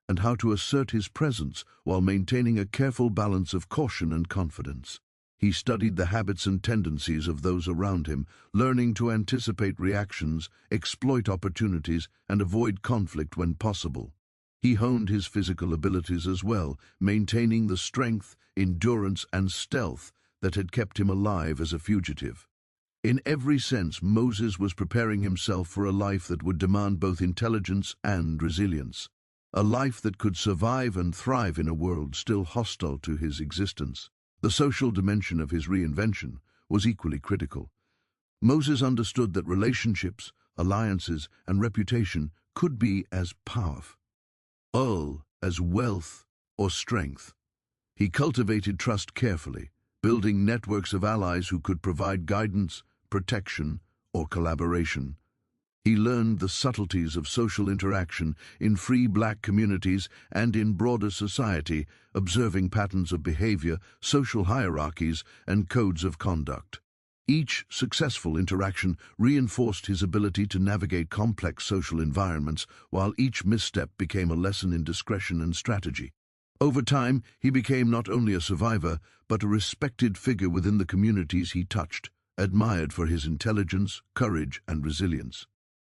[SPEAKER 1] and how to assert his presence while maintaining a careful balance of caution and confidence. He studied the habits and tendencies of those around him, learning to anticipate reactions, exploit opportunities, and avoid conflict when possible. He honed his physical abilities as well, maintaining the strength, endurance, and stealth that had kept him alive as a fugitive. In every sense, Moses was preparing himself for a life that would demand both intelligence and resilience, a life that could survive and thrive in a world still hostile to his existence. The social dimension of his reinvention was equally critical. Moses understood that relationships, alliances, and reputation could be as powerful as wealth or strength. He cultivated trust carefully, building networks of allies who could provide guidance, protection, or collaboration. He learned the subtleties of social interaction in free black communities and in broader society, observing patterns of behavior, social hierarchies, and codes of conduct. Each successful interaction reinforced his ability to navigate complex social environments, while each misstep became a lesson in discretion and strategy. Over time, he became not only a survivor, but a respected figure within the communities he touched, admired for his intelligence, courage, and resilience.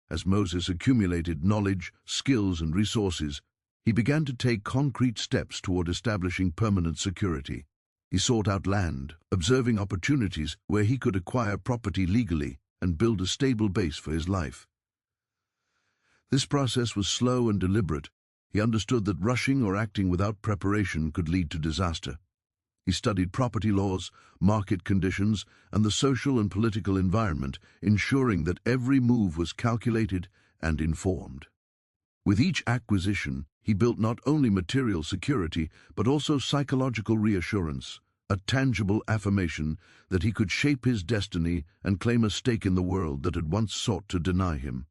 [SPEAKER 1] As Moses accumulated knowledge, skills, and resources, he began to take concrete steps toward establishing permanent security. He sought out land, observing opportunities where he could acquire property legally and build a stable base for his life. This process was slow and deliberate. He understood that rushing or acting without preparation could lead to disaster. He studied property laws, market conditions, and the social and political environment, ensuring that every move was calculated and informed. With each acquisition, he built not only material security, but also psychological reassurance, a tangible affirmation that he could shape his destiny and claim a stake in the world that had once sought to deny him.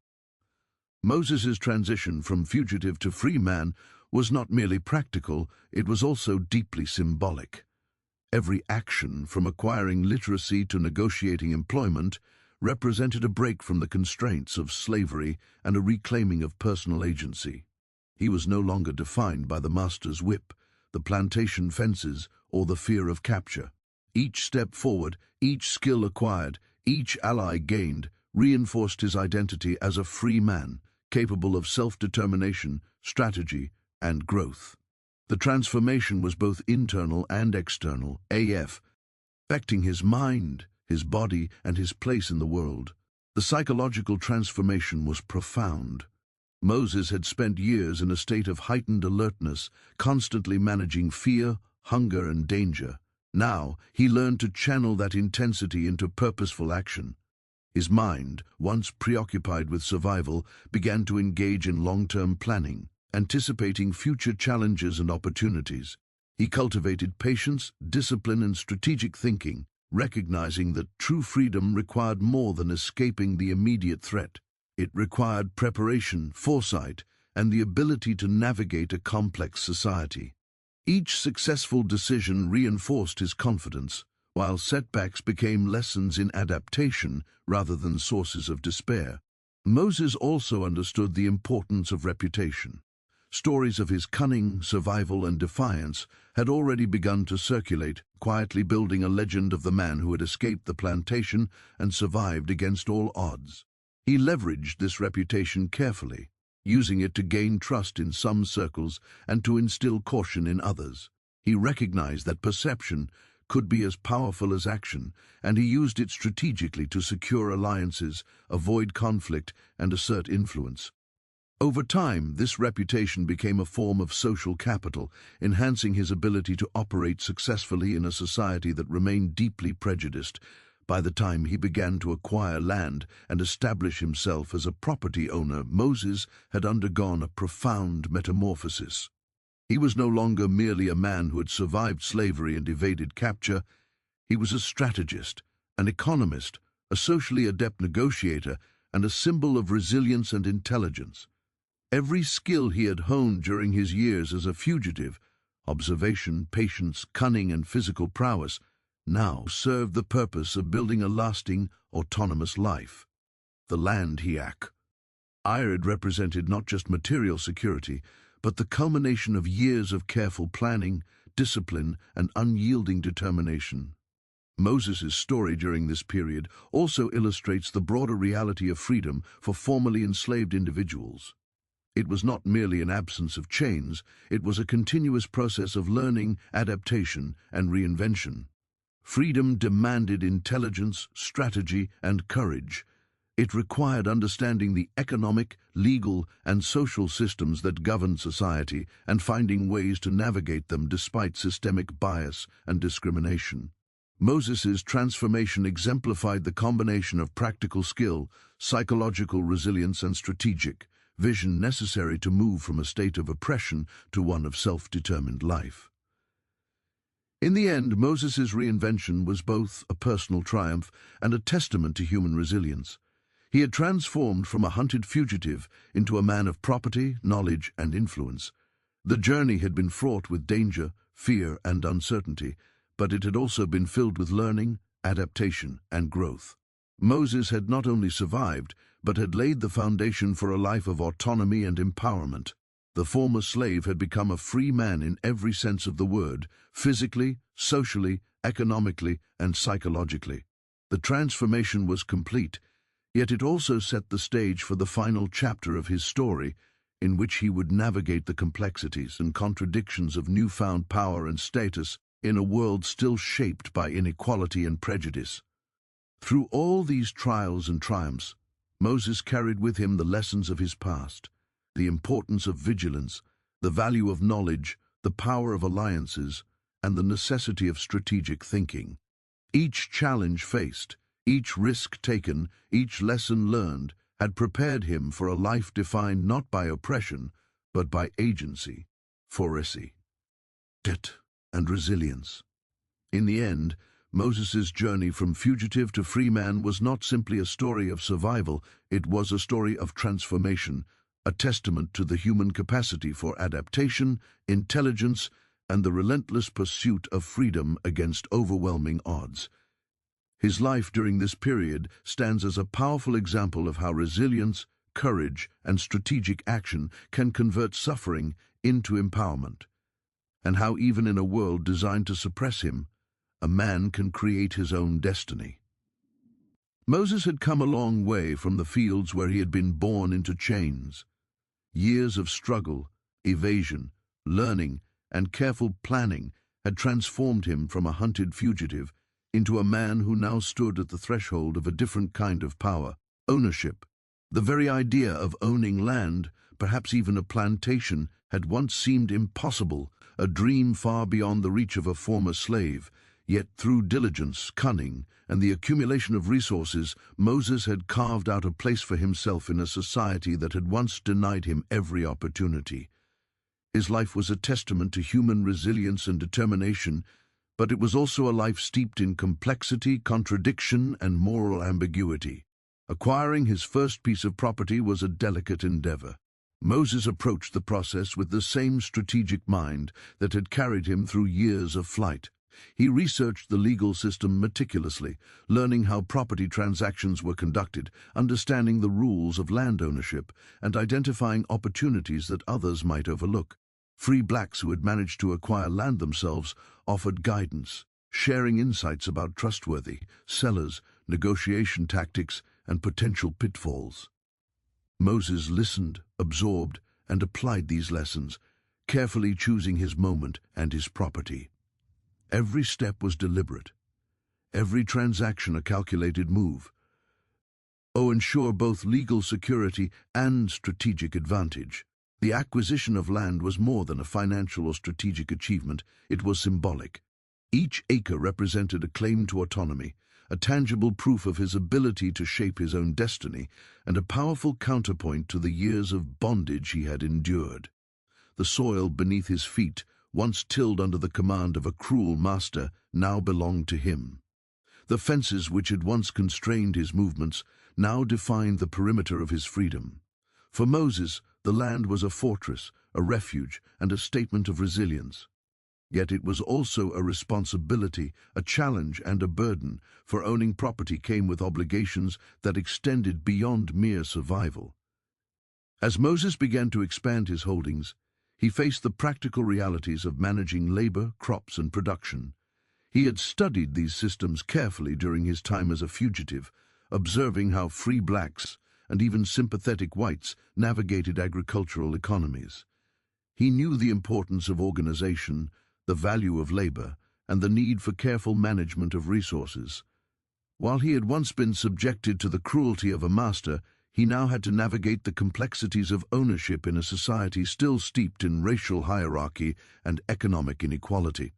[SPEAKER 1] Moses' transition from fugitive to free man was not merely practical, it was also deeply symbolic. Every action, from acquiring literacy to negotiating employment, represented a break from the constraints of slavery and a reclaiming of personal agency. He was no longer defined by the master's whip, the plantation fences, or the fear of capture. Each step forward, each skill acquired, each ally gained, reinforced his identity as a free man, capable of self-determination, strategy, and growth. The transformation was both internal and external, affecting his mind, his body, and his place in the world. The psychological transformation was profound. Moses had spent years in a state of heightened alertness, constantly managing fear, hunger, and danger. Now, he learned to channel that intensity into purposeful action. His mind, once preoccupied with survival, began to engage in long-term planning, anticipating future challenges and opportunities. He cultivated patience, discipline, and strategic thinking, recognizing that true freedom required more than escaping the immediate threat. It required preparation, foresight, and the ability to navigate a complex society. Each successful decision reinforced his confidence, while setbacks became lessons in adaptation rather than sources of despair. Moses also understood the importance of reputation. Stories of his cunning, survival, and defiance had already begun to circulate, quietly building a legend of the man who had escaped the plantation and survived against all odds. He leveraged this reputation carefully, using it to gain trust in some circles and to instill caution in others. He recognized that perception could be as powerful as action, and he used it strategically to secure alliances, avoid conflict, and assert influence. Over time, this reputation became a form of social capital, enhancing his ability to operate successfully in a society that remained deeply prejudiced. By the time he began to acquire land and establish himself as a property owner, Moses had undergone a profound metamorphosis. He was no longer merely a man who had survived slavery and evaded capture. He was a strategist, an economist, a socially adept negotiator, and a symbol of resilience and intelligence. Every skill he had honed during his years as a fugitive, observation, patience, cunning, and physical prowess, now served the purpose of building a lasting, autonomous life. The land he acquired represented not just material security, but the culmination of years of careful planning, discipline, and unyielding determination. Moses' story during this period also illustrates the broader reality of freedom for formerly enslaved individuals. It was not merely an absence of chains, it was a continuous process of learning, adaptation, and reinvention. Freedom demanded intelligence, strategy, and courage. It required understanding the economic, legal, and social systems that govern society and finding ways to navigate them despite systemic bias and discrimination. Moses's transformation exemplified the combination of practical skill, psychological resilience, and strategic vision necessary to move from a state of oppression to one of self-determined life. In the end, Moses's reinvention was both a personal triumph and a testament to human resilience. He had transformed from a hunted fugitive into a man of property, knowledge, and influence. The journey had been fraught with danger, fear, and uncertainty, but it had also been filled with learning, adaptation, and growth. Moses had not only survived, but had laid the foundation for a life of autonomy and empowerment. The former slave had become a free man in every sense of the word, physically, socially, economically, and psychologically. The transformation was complete, yet it also set the stage for the final chapter of his story, in which he would navigate the complexities and contradictions of newfound power and status in a world still shaped by inequality and prejudice. Through all these trials and triumphs, Moses carried with him the lessons of his past, the importance of vigilance, the value of knowledge, the power of alliances, and the necessity of strategic thinking. Each challenge faced, each risk taken, each lesson learned had prepared him for a life defined not by oppression, but by agency, foresight, and resilience. In the end, Moses's journey from fugitive to free man was not simply a story of survival, it was a story of transformation, a testament to the human capacity for adaptation, intelligence, and the relentless pursuit of freedom against overwhelming odds. His life during this period stands as a powerful example of how resilience, courage, and strategic action can convert suffering into empowerment, and how even in a world designed to suppress him, a man can create his own destiny. Moses had come a long way from the fields where he had been born into chains. Years of struggle, evasion, learning, and careful planning had transformed him from a hunted fugitive into a man who now stood at the threshold of a different kind of power, ownership. The very idea of owning land, perhaps even a plantation, had once seemed impossible, a dream far beyond the reach of a former slave. Yet through diligence, cunning, and the accumulation of resources, Moses had carved out a place for himself in a society that had once denied him every opportunity. His life was a testament to human resilience and determination, but it was also a life steeped in complexity, contradiction, and moral ambiguity. Acquiring his first piece of property was a delicate endeavor. Moses approached the process with the same strategic mind that had carried him through years of flight. He researched the legal system meticulously, learning how property transactions were conducted, understanding the rules of land ownership, and identifying opportunities that others might overlook. Free blacks who had managed to acquire land themselves offered guidance, sharing insights about trustworthy sellers, negotiation tactics, and potential pitfalls. Moses listened, absorbed, and applied these lessons, carefully choosing his moment and his property. Every step was deliberate, every transaction a calculated move, ensure both legal security and strategic advantage. The acquisition of land was more than a financial or strategic achievement, it was symbolic. Each acre represented a claim to autonomy, a tangible proof of his ability to shape his own destiny, and a powerful counterpoint to the years of bondage he had endured. The soil beneath his feet, once tilled under the command of a cruel master, now belonged to him. The fences which had once constrained his movements now defined the perimeter of his freedom. For Moses, the land was a fortress, a refuge, and a statement of resilience. Yet it was also a responsibility, a challenge, and a burden, for owning property came with obligations that extended beyond mere survival. As Moses began to expand his holdings, he faced the practical realities of managing labor, crops, and production. He had studied these systems carefully during his time as a fugitive, observing how free blacks and even sympathetic whites navigated agricultural economies. He knew the importance of organization, the value of labor, and the need for careful management of resources. While he had once been subjected to the cruelty of a master, he now had to navigate the complexities of ownership in a society still steeped in racial hierarchy and economic inequality.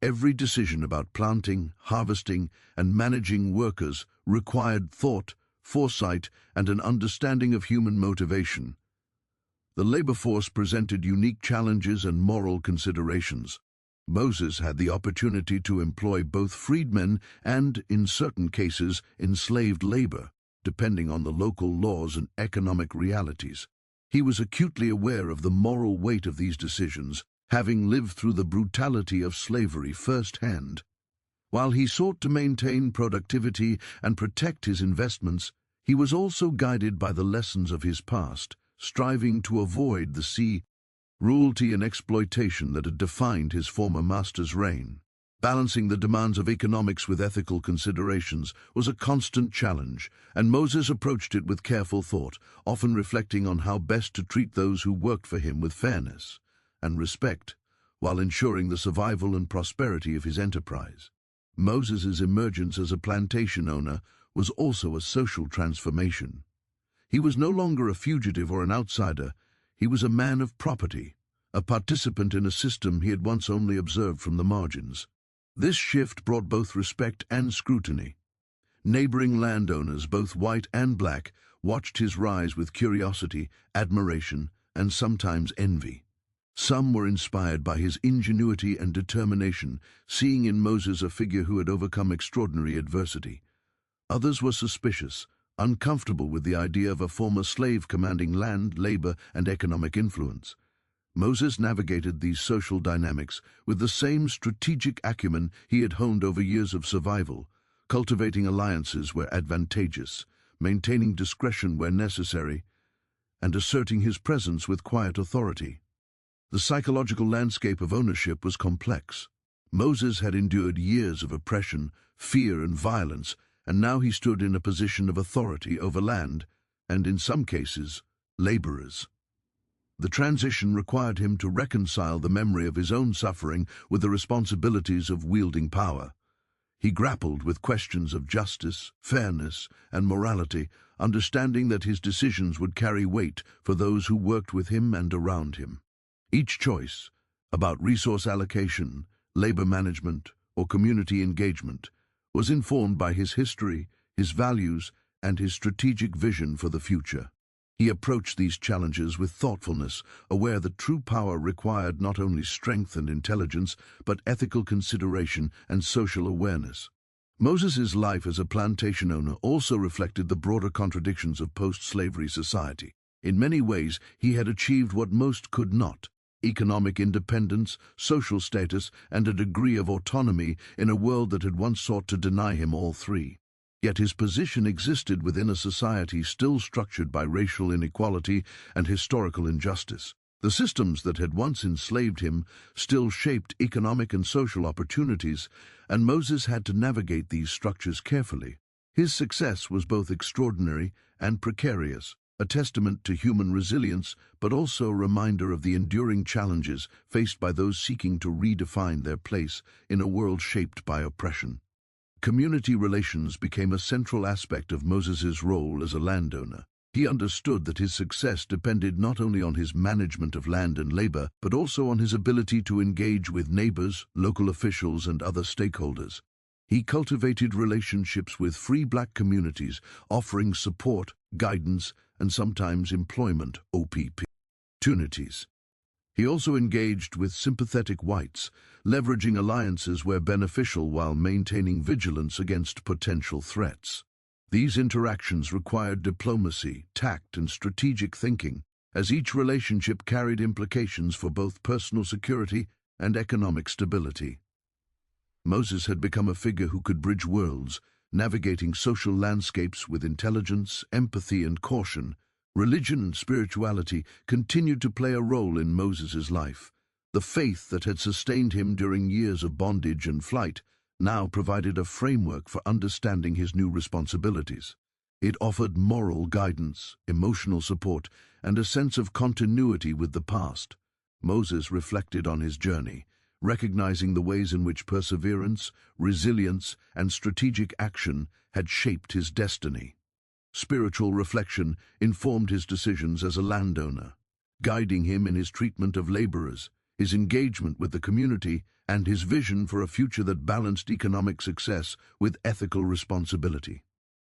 [SPEAKER 1] Every decision about planting, harvesting, and managing workers required thought, foresight, and an understanding of human motivation. The labor force presented unique challenges and moral considerations. Moses had the opportunity to employ both freedmen and, in certain cases, enslaved labor, depending on the local laws and economic realities. He was acutely aware of the moral weight of these decisions, having lived through the brutality of slavery firsthand. While he sought to maintain productivity and protect his investments, he was also guided by the lessons of his past, striving to avoid the cruelty and exploitation that had defined his former master's reign. Balancing the demands of economics with ethical considerations was a constant challenge, and Moses approached it with careful thought, often reflecting on how best to treat those who worked for him with fairness and respect, while ensuring the survival and prosperity of his enterprise. Moses's emergence as a plantation owner was also a social transformation. He was no longer a fugitive or an outsider. He was a man of property, a participant in a system he had once only observed from the margins. This shift brought both respect and scrutiny. Neighboring landowners, both white and black, watched his rise with curiosity, admiration, and sometimes envy. Some were inspired by his ingenuity and determination, seeing in Moses a figure who had overcome extraordinary adversity. Others were suspicious, uncomfortable with the idea of a former slave commanding land, labor, and economic influence. Moses navigated these social dynamics with the same strategic acumen he had honed over years of survival, cultivating alliances where advantageous, maintaining discretion where necessary, and asserting his presence with quiet authority. The psychological landscape of ownership was complex. Moses had endured years of oppression, fear, and violence, and now he stood in a position of authority over land, and in some cases, laborers. The transition required him to reconcile the memory of his own suffering with the responsibilities of wielding power. He grappled with questions of justice, fairness, and morality, understanding that his decisions would carry weight for those who worked with him and around him. Each choice, about resource allocation, labor management, or community engagement, was informed by his history, his values, and his strategic vision for the future. He approached these challenges with thoughtfulness, aware that true power required not only strength and intelligence, but ethical consideration and social awareness. Moses's life as a plantation owner also reflected the broader contradictions of post-slavery society. In many ways, he had achieved what most could not: economic independence, social status, and a degree of autonomy in a world that had once sought to deny him all three. Yet his position existed within a society still structured by racial inequality and historical injustice. The systems that had once enslaved him still shaped economic and social opportunities, and Moses had to navigate these structures carefully. His success was both extraordinary and precarious, a testament to human resilience, but also a reminder of the enduring challenges faced by those seeking to redefine their place in a world shaped by oppression. Community relations became a central aspect of Moses's role as a landowner. He understood that his success depended not only on his management of land and labor, but also on his ability to engage with neighbors, local officials, and other stakeholders. He cultivated relationships with free black communities, offering support, guidance, and sometimes employment opportunities. He also engaged with sympathetic whites, leveraging alliances where beneficial while maintaining vigilance against potential threats. These interactions required diplomacy, tact, and strategic thinking, as each relationship carried implications for both personal security and economic stability. Moses had become a figure who could bridge worlds, navigating social landscapes with intelligence, empathy, and caution. Religion and spirituality continued to play a role in Moses's life. The faith that had sustained him during years of bondage and flight now provided a framework for understanding his new responsibilities. It offered moral guidance, emotional support, and a sense of continuity with the past. Moses reflected on his journey, recognizing the ways in which perseverance, resilience, and strategic action had shaped his destiny. Spiritual reflection informed his decisions as a landowner, guiding him in his treatment of laborers, his engagement with the community, and his vision for a future that balanced economic success with ethical responsibility.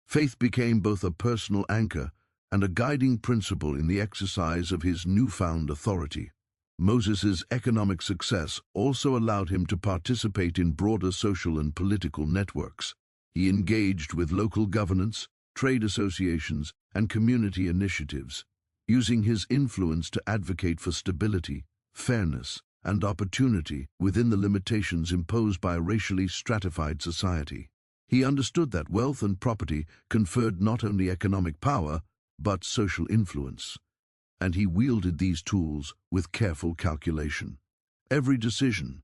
[SPEAKER 1] Faith became both a personal anchor and a guiding principle in the exercise of his newfound authority. Moses's economic success also allowed him to participate in broader social and political networks. He engaged with local governance, trade associations, and community initiatives, using his influence to advocate for stability, fairness, and opportunity within the limitations imposed by a racially stratified society. He understood that wealth and property conferred not only economic power, but social influence, and he wielded these tools with careful calculation. Every decision,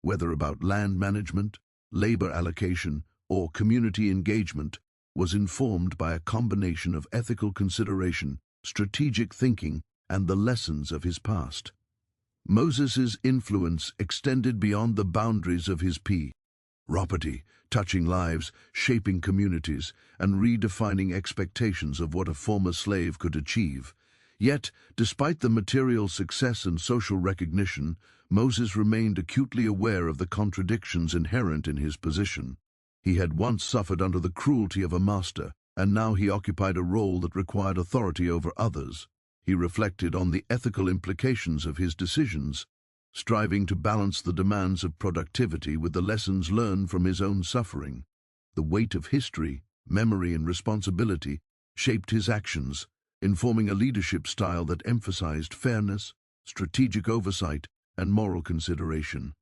[SPEAKER 1] whether about land management, labor allocation, or community engagement, was informed by a combination of ethical consideration, strategic thinking, and the lessons of his past. Moses's influence extended beyond the boundaries of his property, touching lives, shaping communities, and redefining expectations of what a former slave could achieve. Yet, despite the material success and social recognition, Moses remained acutely aware of the contradictions inherent in his position. He had once suffered under the cruelty of a master, and now he occupied a role that required authority over others. He reflected on the ethical implications of his decisions, striving to balance the demands of productivity with the lessons learned from his own suffering. The weight of history, memory, and responsibility shaped his actions, informing a leadership style that emphasized fairness, strategic oversight, and moral consideration.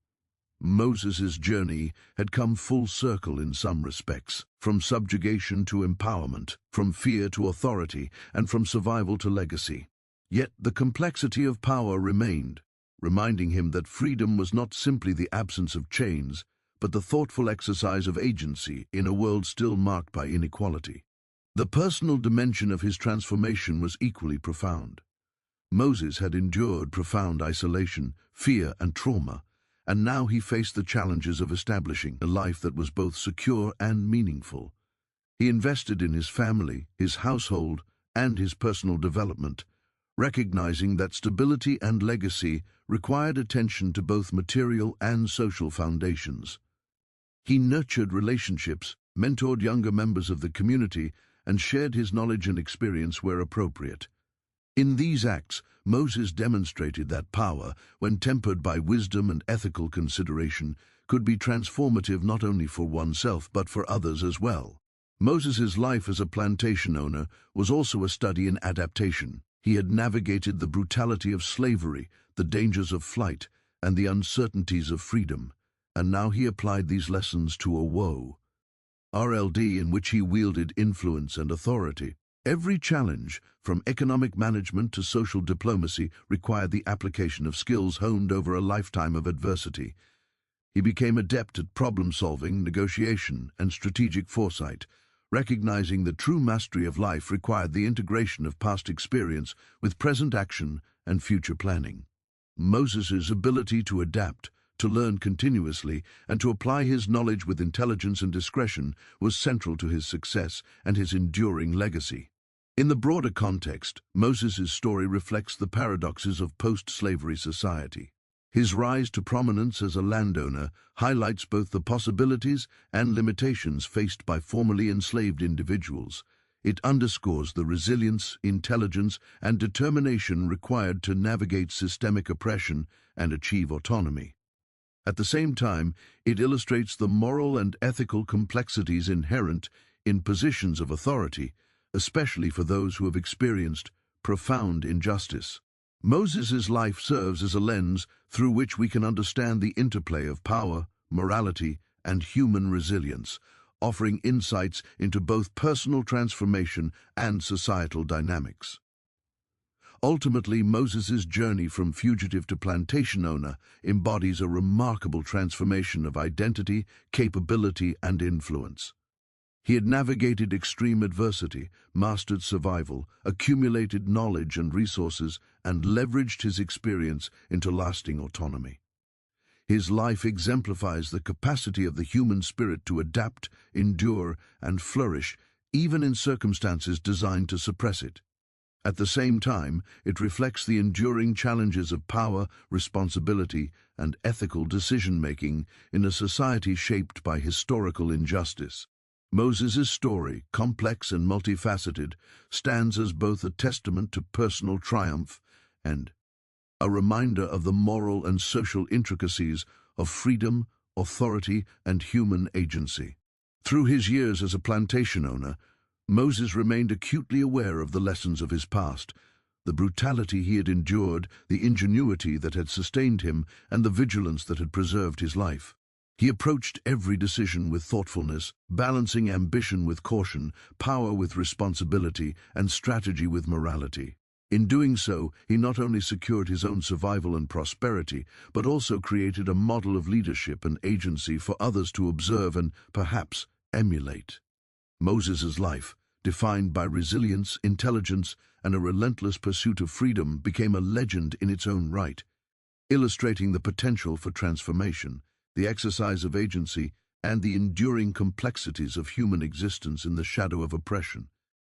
[SPEAKER 1] Moses's journey had come full circle in some respects, from subjugation to empowerment, from fear to authority, and from survival to legacy. Yet the complexity of power remained, reminding him that freedom was not simply the absence of chains, but the thoughtful exercise of agency in a world still marked by inequality. The personal dimension of his transformation was equally profound. Moses had endured profound isolation, fear, and trauma, and now he faced the challenges of establishing a life that was both secure and meaningful. He invested in his family, his household, and his personal development, recognizing that stability and legacy required attention to both material and social foundations. He nurtured relationships, mentored younger members of the community, and shared his knowledge and experience where appropriate. In these acts, Moses demonstrated that power, when tempered by wisdom and ethical consideration, could be transformative not only for oneself but for others as well. Moses's life as a plantation owner was also a study in adaptation. He had navigated the brutality of slavery, the dangers of flight, and the uncertainties of freedom, and now he applied these lessons to a RLD in which he wielded influence and authority. Every challenge, from economic management to social diplomacy, required the application of skills honed over a lifetime of adversity. He became adept at problem-solving, negotiation, and strategic foresight, recognizing that true mastery of life required the integration of past experience with present action and future planning. Moses's ability to adapt, to learn continuously, and to apply his knowledge with intelligence and discretion was central to his success and his enduring legacy. In the broader context, Moses's story reflects the paradoxes of post-slavery society. His rise to prominence as a landowner highlights both the possibilities and limitations faced by formerly enslaved individuals. It underscores the resilience, intelligence, and determination required to navigate systemic oppression and achieve autonomy. At the same time, it illustrates the moral and ethical complexities inherent in positions of authority, especially for those who have experienced profound injustice. Moses's life serves as a lens through which we can understand the interplay of power, morality, and human resilience, offering insights into both personal transformation and societal dynamics. Ultimately, Moses's journey from fugitive to plantation owner embodies a remarkable transformation of identity, capability, and influence. He had navigated extreme adversity, mastered survival, accumulated knowledge and resources, and leveraged his experience into lasting autonomy. His life exemplifies the capacity of the human spirit to adapt, endure, and flourish, even in circumstances designed to suppress it. At the same time, it reflects the enduring challenges of power, responsibility, and ethical decision-making in a society shaped by historical injustice. Moses' story, complex and multifaceted, stands as both a testament to personal triumph and a reminder of the moral and social intricacies of freedom, authority, and human agency. Through his years as a plantation owner, Moses remained acutely aware of the lessons of his past, the brutality he had endured, the ingenuity that had sustained him, and the vigilance that had preserved his life. He approached every decision with thoughtfulness, balancing ambition with caution, power with responsibility, and strategy with morality. In doing so, he not only secured his own survival and prosperity, but also created a model of leadership and agency for others to observe and, perhaps, emulate. Moses' life, defined by resilience, intelligence, and a relentless pursuit of freedom, became a legend in its own right, illustrating the potential for transformation, the exercise of agency, and the enduring complexities of human existence in the shadow of oppression.